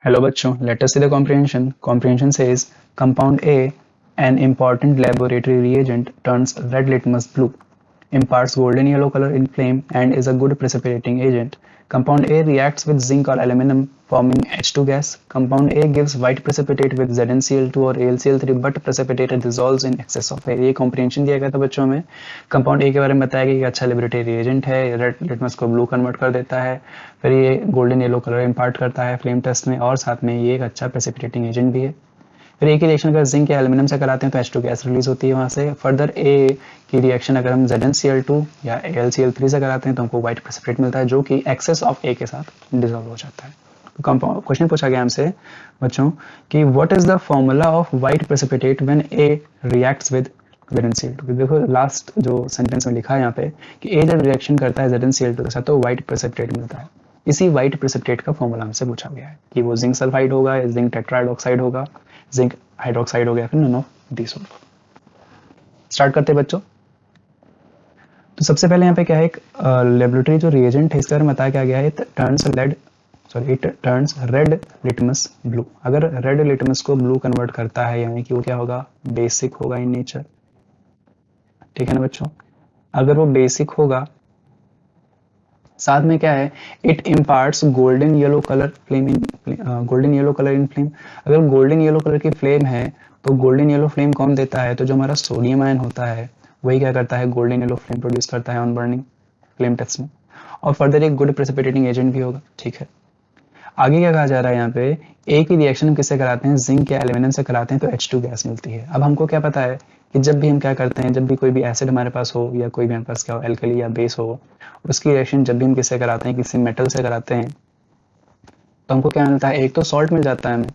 Hello बच्चों, let us see the comprehension. Comprehension says compound A, an important laboratory reagent, turns red litmus blue, imparts golden yellow color in flame, and is a good precipitating agent. Compound A reacts with zinc or aluminum, forming H2 gas. Compound A gives white precipitate with ZnCl2 और AlCl3, but precipitate dissolves in excess of air. ये comprehension दिया गया था बच्चों में. Compound A के बारे में बताया गया कि अच्छा लेबोरेटरी रिएजेंट है, रेड लिटमस को ब्लू कन्वर्ट कर देता है, फिर ये गोल्डन येलो कलर इम्पार्ट करता है फ्लेम टेस्ट में, और साथ में ये एक अच्छा प्रेसिपिटेटिंग एजेंट भी है. फिर ए की रिएक्शन अगर जिंक या एल्यूमिनियम से कराते हैं तो H2 गैस रिलीज होती है वहाँ से. फर्दर ए की रिएक्शन अगर हम ZnCl2 या AlCl3 से कराते हैं तो हमको व्हाइट प्रेसिपिटेट मिलता है जो कि एक्सेस ऑफ ए के साथ डिजोल्व हो जाता है. तो क्वेश्चन पूछा गया हमसे बच्चों कि what is the formula of white precipitate when A reacts with ZnCl2. देखो लास्ट जो सेंटेंस में लिखा है यहाँ पे कि ए जब रिएक्शन करता है ZnCl2 के साथ तो व्हाइट प्रेसिपिटेट मिलता है. इसी व्हाइट प्रेसिपिटेट का फॉर्मूला हमसे पूछा गया है कि वो जिंक सल्फाइड होगा या जिंक टेट्राहाइड्रोक्साइड होगा, जिंक हाइड्रोक्साइड हो गया, फिर नन ऑफ दीस. स्टार्ट करते हैं बच्चों. तो सबसे पहले यहाँ पे क्या है, एक लेबोरेटरी जो रिएजेंट है इसके बारे में बताया क्या गया है. It turns red litmus blue. अगर रेड लिटमस को ब्लू कन्वर्ट करता है यानी कि वो क्या होगा, बेसिक होगा इन नेचर. ठीक है ना बच्चों. अगर वो बेसिक होगा, साथ में क्या है, it imparts golden yellow colour flame in golden yellow colour in flame. अगर गोल्डन येलो कलर की फ्लेम है तो गोल्डन येलो फ्लेम कौन देता है, तो जो हमारा सोडियम आयन होता है वही क्या करता है, गोल्डन येलो फ्लेम प्रोड्यूस करता है ऑन बर्निंग फ्लेम टेस्ट में. और फर्दर एक गुड प्रेसिपिटेटिंग एजेंट भी होगा. ठीक है. आगे क्या कहा जा रहा है यहाँ पे, ए की रिएक्शन हम किससे कराते हैं, जिंक या एल्यूमिनियम से कराते हैं तो H2 गैस मिलती है. अब हमको क्या पता है कि जब भी हम क्या करते हैं, जब भी कोई भी एसिड हमारे पास हो या कोई भी हमारे पास क्या हो, एल्कली या बेस हो, उसकी रिएक्शन जब भी हम किससे कराते हैं, किसी मेटल से कराते हैं तो हमको क्या मिलता है, एक तो सॉल्ट मिल जाता है हमें.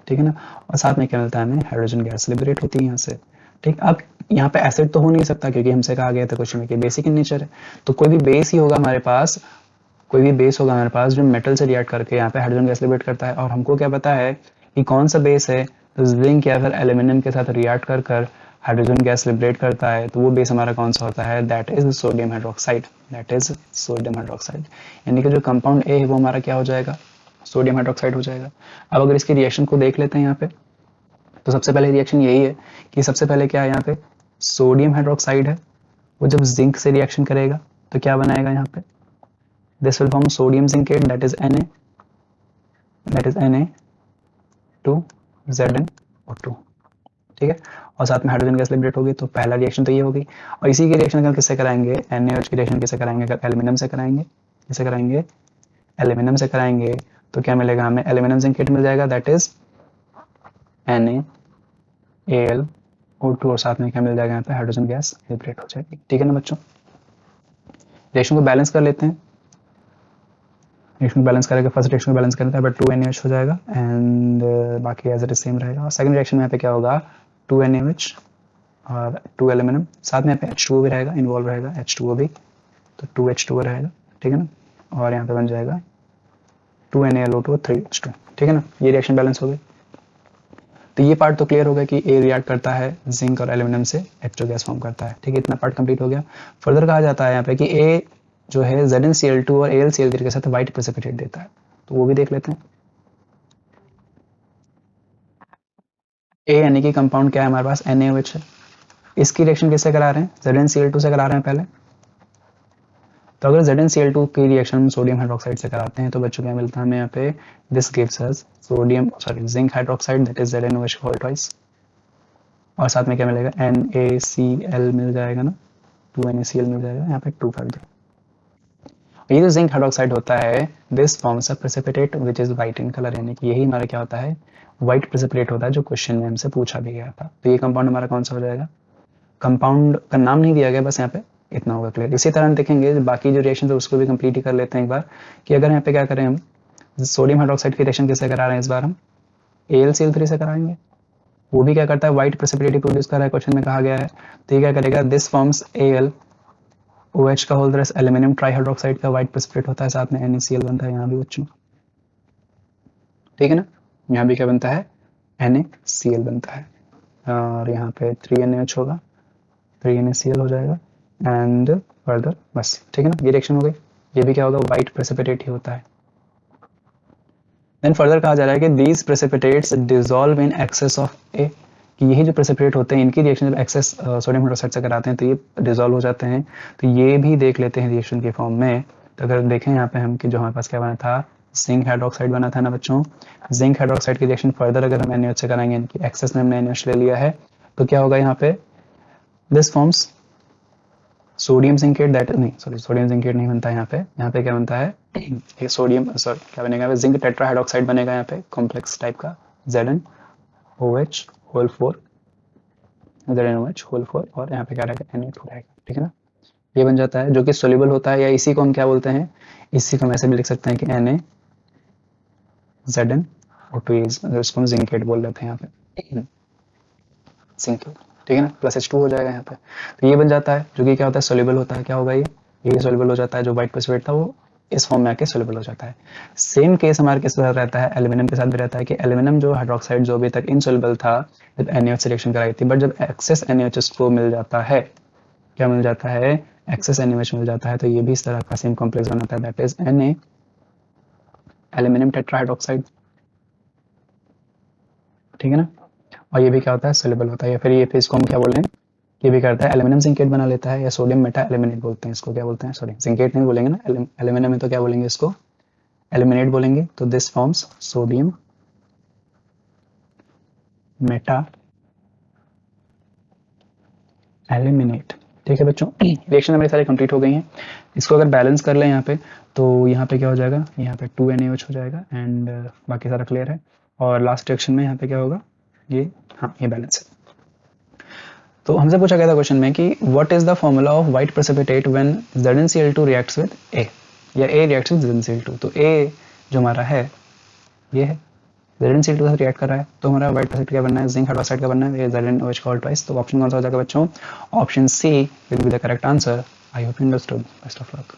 ठीक है ना. और साथ में क्या मिलता है हमें, हाइड्रोजन गैस लिबरेट होती है यहाँ से. ठीक. अब यहाँ पे एसिड तो हो नहीं सकता क्योंकि हमसे कहा गया था क्वेश्चन में कि बेसिक इन नेचर है, तो कोई भी बेस ही होगा हमारे पास, कोई भी बेस होगा हमारे पास जो मेटल से रिएक्ट करके यहाँ पे हाइड्रोजन गैस लिबरेट करता है. और हमको क्या पता है कि कौन सा बेस है, तो जिंक या फिर एल्यूमिनियम के साथ रिएक्ट कर कर हाइड्रोजन गैस लिबरेट करता है, तो वो बेस हमारा कौन सा होता है, that is sodium hydroxide. That is sodium hydroxide. यानी कि जो कंपाउंड ए है वो हमारा क्या हो जाएगा, सोडियम हाइड्रोक्साइड हो जाएगा. अब अगर इसकी रिएक्शन को देख लेते हैं यहाँ पे, तो सबसे पहले रिएक्शन यही है कि सबसे पहले क्या है यहाँ पे, सोडियम हाइड्रोक्साइड है, वो जब जिंक से रिएक्शन करेगा तो क्या बनाएगा यहाँ पे, this will form sodium zincate that is Na2Zn O2. ठीक है. और साथ में हाइड्रोजन गैस लिबरेट होगी, तो पहला रिएक्शन तो ये होगी. और इसी की रिएक्शन अगर किससे कराएंगे, NaOH की रिएक्शन किससे कराएंगे, अगर एल्यूमिनियम से कराएंगे, किससे कराएंगे, एल्यूमिनियम से कराएंगे तो क्या मिलेगा हमें, एल्यूमिनियम जिंकेट मिल जाएगा, दैट इज NaAlO2. और साथ में क्या मिल जाएगा यहाँ पे, हाइड्रोजन गैस लिबरेट हो जाएगी. ठीक है ना बच्चों. रिएक्शन को बैलेंस कर लेते हैं. रिएक्शन बैलेंस करेगा, फर्स्ट रिएक्शन को बैलेंस करता है बट 2NaOH हो जाएगा एंड बाकी एज इट इज सेम रहेगा. और सेकंड रिएक्शन में यहाँ पे क्या होगा, 2NaOH और 2 एल्यूमिनियम, साथ में यहाँ पे H2O भी रहेगा, इन्वॉल्व रहेगा H2O भी, तो 2H2O रहेगा. ठीक है ना. और यहाँ पे बन जाएगा 2NaLO2 3H2. ठीक है ना. ये रिएक्शन बैलेंस हो गई. तो ये पार्ट तो क्लियर हो गया कि ए रिएक्ट करता है जिंक और एल्यूमिनियम से H2 गैस फॉर्म करता है. ठीक है. इतना पार्ट कंप्लीट हो गया. फर्दर कहा जाता है यहाँ पे कि ए जो है ZnCl2 और AlCl3 के साथ व्हाइट प्रेसिपिटेट देता है, तो वो भी देख लेते हैं. ए यानी कि कंपाउंड क्या है हमारे पास, NaOH है. इसकी रिएक्शन किससे करा रहे हैं, ZnCl2 से करा रहे हैं पहले. तो अगर ZnCl2 की रिएक्शन हम सोडियम हाइड्रोक्साइड से कराते हैं तो बच्चों क्या मिलता है हमें यहाँ पे, this gives us zinc hydroxide that is ZnOH whole twice. और साथ में क्या मिलेगा, NaCl मिल जाएगा ना, 2NaCl मिल जाएगा, यहाँ पे 2 कर दो. ये जो जिंक हाइड्रोक्साइड होता है, this forms a precipitate which is white in colour. यानी कि यही हमारा क्या होता है, व्हाइट प्रेसिपिटेट होता है, जो क्वेश्चन में हमसे पूछा भी गया था. तो ये कंपाउंड हमारा कौन सा हो जाएगा, कंपाउंड का नाम नहीं दिया गया, बस यहाँ पे इतना होगा क्लियर. इसी तरह देखेंगे बाकी जो रिएक्शन है उसको भी कंप्लीट ही कर लेते हैं एक बार, कि अगर यहाँ पे क्या करें हम, सोडियम हाइड्रोक्साइड की रिएक्शन किससे करा रहे हैं, इस बार हम AlCl3 से कराएंगे. वो भी क्या करता है, व्हाइट प्रेसिपिटेट प्रोड्यूस कर रहा है, क्वेश्चन में कहा गया है. तो ये क्या करेगा, दिस फॉर्म्स OH का होल द्रस एल्यूमिनियम ट्राईहाइड्रोक्साइड का व्हाइट प्रेसिपिटेट होता है, साथ में NaCl बनता है यहाँ भी बच्चों. ठीक है ना. यहाँ भी क्या बनता है, NaCl बनता है. और यहाँ पे 3NaOH होगा, 3NaCl हो जाएगा एंड फर्दर बस. ठीक है ना. ये रिएक्शन हो गई. ये भी क्या होगा, व्हाइट प्रेसिपिटेट ही होता है. देन फर्दर कहा जा रहा है कि these precipitates dissolve in excess of a, कि यही जो प्रेसिपिटेट होते हैं इनकी रिएक्शन जब एक्सेस सोडियम हाइड्रोक्साइड से कराते हैं तो ये डिसॉल्व हो जाते हैं। तो ये भी देख लेते हैं रिएक्शन के फॉर्म में। तो अगर देखें यहाँ पे हम कि जो हमारे पास क्या बना था, जिंक हाइड्रोक्साइड बना था ना बच्चों। जिंक हाइड्रोक्साइड की रिएक्शन फर्दर अगर हम NaOH से कराएंगे, इनकी एक्सेस में हमने NaOH ले लिया है, तो क्या होगा यहाँ पे, this forms sodium zincate, that नहीं सॉरी सोडियम जिंकेट नहीं बनता है यहाँ पे क्या बनता है, ये सोडियम सॉरी क्या बनेगा, जिंक टेट्राहाइड्रोक्साइड बनेगा यहाँ पे कॉम्प्लेक्स टाइप का, ZnOH होल 4 ZnOH होल 4 और यहाँ पे क्या रहेगा Na2 रहेगा, ठीक है ना। ये बन जाता है जो कि सोल्यूबल होता है, या इसी को हम क्या बोलते हैं, इसी को हम ऐसे भी लिख सकते हैं कि NaZnO2, इसको हम जिंकेट बोल लेते हैं यहाँ पे, जिंकेट, ठीक है ना, प्लस H2 हो जाएगा यहाँ पे। तो ये बन जाता है जो कि क्या होता है, सोल्यूबल होता है। क्या होगा ये सोल्यूबल हो जाता है, जो व्हाइट प्रेसिपिटेट था वो इस फॉर्म में आके सोल्यूबल हो जाता है। सेम केस हमारे किस साथ रहता है, एल्यूमिनियम के साथ भी रहता है कि एल्यूमिनियम जो हाइड्रोक्साइड जो अभी तक इनसोल्यूबल था जब NaOH से रिएक्शन कराई थी, बट जब एक्सेस NaOH को मिल जाता है, क्या मिल जाता है, एक्सेस NaOH मिल जाता है, तो ये भी इस तरह का सेम कॉम्प्लेक्स बनाता है, that is Na aluminium tetrahydroxide, ठीक है ना। और ये भी क्या होता है, सोल्यूबल होता है। या फिर ये फिर इसको हम क्या बोल रहे हैं, ये भी करता है एल्यूमिनियम जिंकेट बना लेता है, या सोडियम मेटा एल्यूमिनेट बोलते हैं इसको, क्या बोलते हैं, सोडियम जिंकेट नहीं बोलेंगे ना, एल्यूमिनियम में तो क्या बोलेंगे इसको, एल्यूमिनेट बोलेंगे। तो this forms sodium Meta aluminate, ठीक है बच्चों। रिएक्शन हमारी सारी कंप्लीट हो गई हैं। इसको अगर बैलेंस कर लें यहाँ पे, तो यहाँ पे क्या हो जाएगा, यहाँ पे 2 NaOH हो जाएगा एंड बाकी सारा क्लियर है। और लास्ट रिएक्शन में यहाँ पे क्या होगा, ये हाँ ये बैलेंस है। तो हमसे पूछा गया था क्वेश्चन में कि what is the formula of white precipitate when ZnCl2 reacts with A, या A रिएक्ट्स विद ZnCl2। तो A जो हमारा है ये है, ZnCl2 के साथ रिएक्ट कर रहा है, तो हमारा व्हाइट प्रेसिपिटेट क्या बनना है, जिंक हाइड्रोक्साइड का बनना है, ये ZnOH का होल ट्वाइस। तो ऑप्शन कौन सा हो जाएगा बच्चों, option C will be the correct answer. I hope you understood. Best of luck.